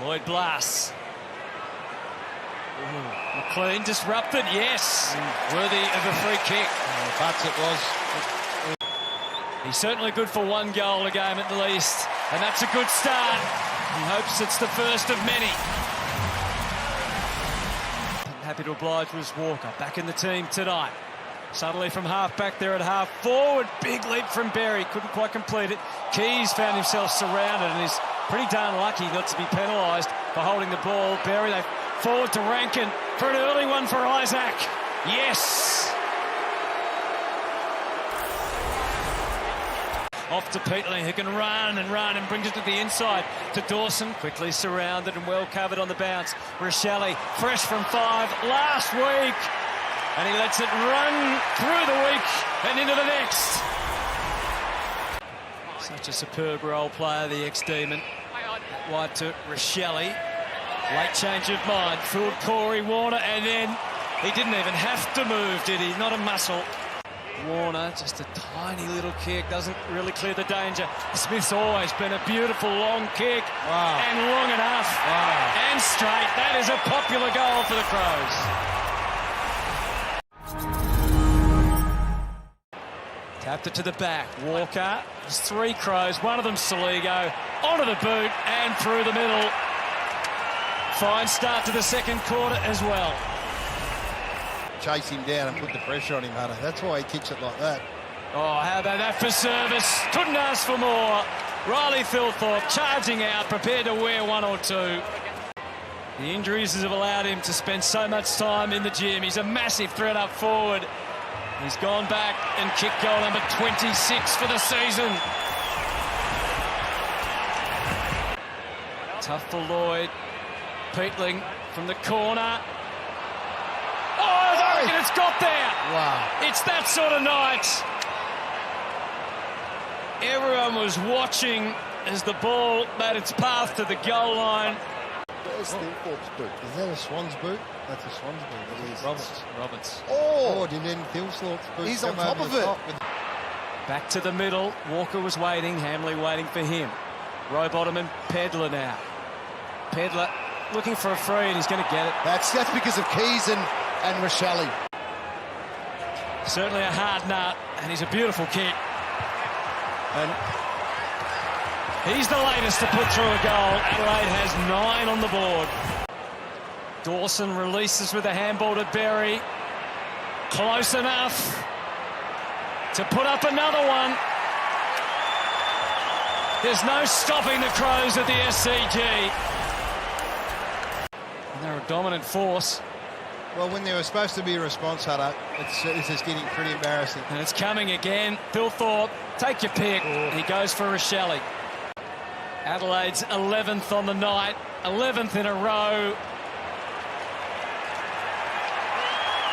Lloyd blasts. McLean disrupted, yes. Worthy of a free kick. But it was. He's certainly good for one goal a game at the least. And that's a good start. He hopes it's the first of many. Happy to oblige was Walker. Back in the team tonight. Subtly from half-back there at half-forward. Big leap from Berry. Couldn't quite complete it. Keys found himself surrounded and is pretty darn lucky not to be penalised for holding the ball. Berry, they forward to Rankin for an early one for Isaac. Yes! Off to Peatling, who can run and brings it to the inside to Dawson. Quickly surrounded and well covered on the bounce. Rochelle, fresh from 5 last week. And he lets it run through the week and into the next. Such a superb role player, the ex-Demon. Wide to Rochelle. Late change of mind. Fooled Corey Warner, and then he didn't even have to move, did he? Not a muscle. Warner, just a tiny little kick, doesn't really clear the danger. Smith's always been a beautiful long kick. Wow. And long enough. Wow. And straight. That is a popular goal for the Crows. Tapped it to the back. Walker. There's 3 Crows, one of them Saligo. Onto the boot and through the middle. Fine start to the second quarter as well. Chase him down and put the pressure on him, Hunter. That's why he kicks it like that. Oh, how about that for service? Couldn't ask for more. Riley Thilthorpe charging out, prepared to wear 1 or 2. The injuries have allowed him to spend so much time in the gym. He's a massive threat up forward. He's gone back and kicked goal number 26 for the season. Tough for Lloyd. Peatling from the corner. Oh, and it's got there. Wow. It's that sort of night. Everyone was watching as the ball made its path to the goal line. Where's Thilthorpe's boot? Is that a Swans boot? That's a Swans boot. It is. Roberts. Oh, and then Thilthorpe's boot. He's on top of it. Back to the middle. Walker was waiting. Hamley waiting for him. Rowbottom and Pedler now. Pedler looking for a free, and he's going to get it. That's because of Keys and Rochelle. Certainly a hard nut, and he's a beautiful kick. And he's the latest to put through a goal. Adelaide has 9 on the board. Dawson releases with a handball to Berry. Close enough to put up another one. There's no stopping the Crows at the SCG. And they're a dominant force. Well, when there was supposed to be a response, Hunter, it's just getting pretty embarrassing. And it's coming again. Thilthorpe, take your pick. He goes for Rochelle. Adelaide's 11th on the night, 11th in a row.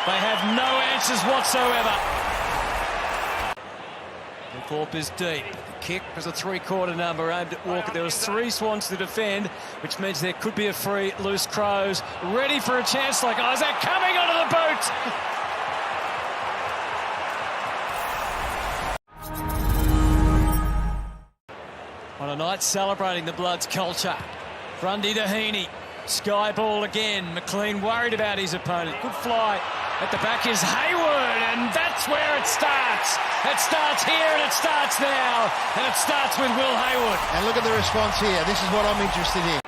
They have no answers whatsoever. Thilthorpe is deep. The kick was a 3-quarter number aimed at Walker. There was 3 Swans to defend, which means there could be a free. Loose Crows ready for a chance like Isaac coming onto the boot. On a night celebrating the Bloods' culture. Grundy to Heaney. Sky ball again. McLean worried about his opponent. Good fly. At the back is Hayward, and that's where it starts. It starts here and it starts now. And it starts with Will Hayward. And look at the response here. This is what I'm interested in.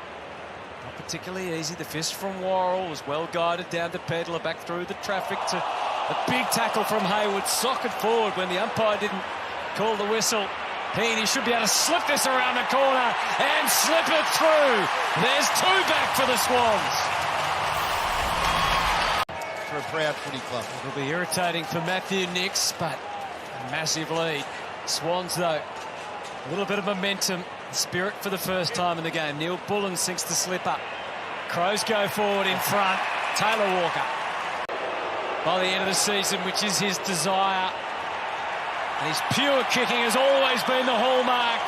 Not particularly easy. The fist from Worrell was well guided down to Pedler, back through the traffic to a big tackle from Hayward. Socket forward when the umpire didn't call the whistle. Heaney should be able to slip this around the corner and slip it through. There's 2 back for the Swans. For a proud footy club. It'll be irritating for Matthew Nix, but a massive lead. Swans, though, a little bit of momentum, spirit for the first time in the game. Neil Bullen sinks the slip up. Crows go forward in front. Taylor Walker. By the end of the season, which is his desire. And his pure kicking has always been the hallmark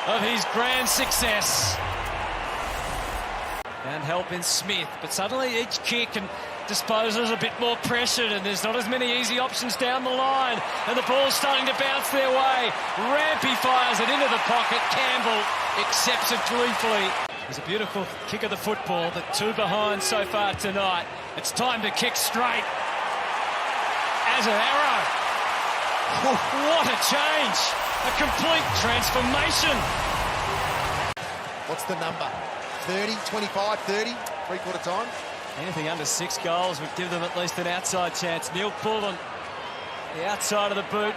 of his grand success. And help in Smith, but suddenly each kick and disposal is a bit more pressured, and there's not as many easy options down the line, and the ball's starting to bounce their way. Rampy fires it into the pocket. Campbell accepts it gleefully. It's a beautiful kick of the football, but 2 behind so far tonight. It's time to kick straight. As an arrow. What a change. A complete transformation. What's the number? 30, 25, 30, three-quarter time? Anything under 6 goals would give them at least an outside chance. Neil Bullen, the outside of the boot.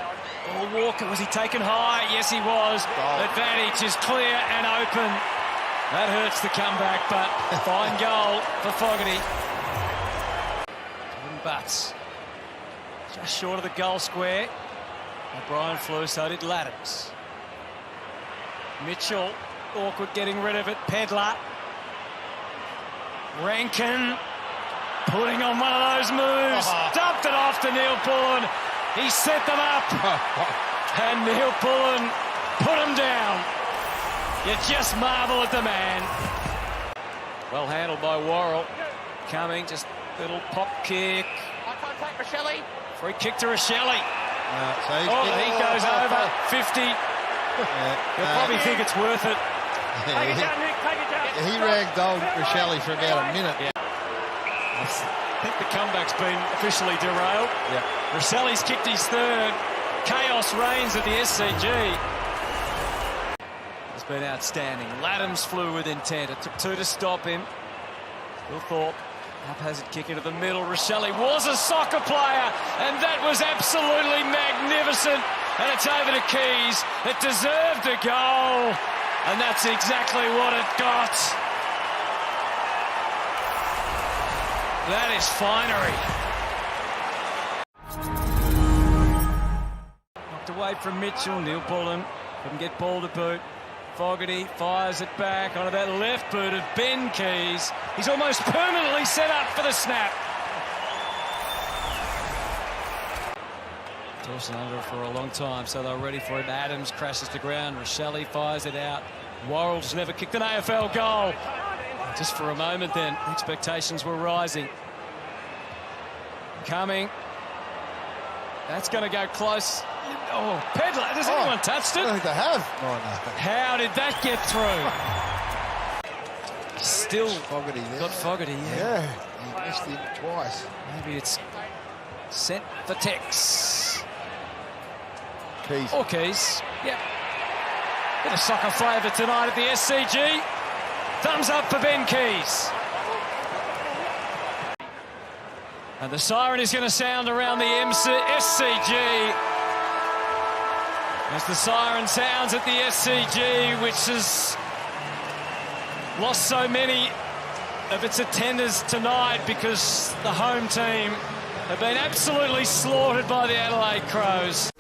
Oh, Walker, was he taken high? Yes, he was. Goal. Advantage is clear and open. That hurts the comeback, but fine goal for Fogarty. Jordan Butts, just short of the goal square. O'Brien flew, so did Laddams. Mitchell, awkward getting rid of it. Pedler. Rankin, putting on one of those moves. Dumped it off to Neil Bullen. He set them up. And Neil Bullen put him down. You just marvel at the man. Well handled by Worrell. Coming, just little pop kick. I can't take Rochelle. Free kick to Rochelle. So He goes over 50. You'll probably think it's worth it. Take it down, Nick. Take it down. He ragdolled Rochelle for about a minute. Yeah. I think the comeback's been officially derailed. Yeah. Rosselli's kicked his third. Chaos reigns at the SCG. It's been outstanding. Laddams flew with intent. It took 2 to stop him. Will Thorpe, haphazard kick into the middle. Rochelle was a soccer player, and that was absolutely magnificent. And it's over to Keys. It deserved a goal, and that's exactly what it got. That is finery. Knocked away from Mitchell. Neil Bullen couldn't get ball to boot. Fogarty fires it back onto that left boot of Ben Keys. He's almost permanently set up for the snap. Dawson under it for a long time, so they're ready for it. Adams crashes to ground. Rochelle fires it out. Worrell's never kicked an AFL goal. Just for a moment then, expectations were rising. Coming. That's going to go close. Oh, Pedler, has anyone touched I it? don't think they have. Oh, no. How did that get through? Still Fogarty there. got Fogarty, yeah. Yeah, he missed him twice. Maybe it's sent for Tex. Keys. Or Keys, yep. Bit of soccer flavour tonight at the SCG. Thumbs up for Ben Keys. And the siren is going to sound around the SCG. As the siren sounds at the SCG, which has lost so many of its attenders tonight because the home team have been absolutely slaughtered by the Adelaide Crows.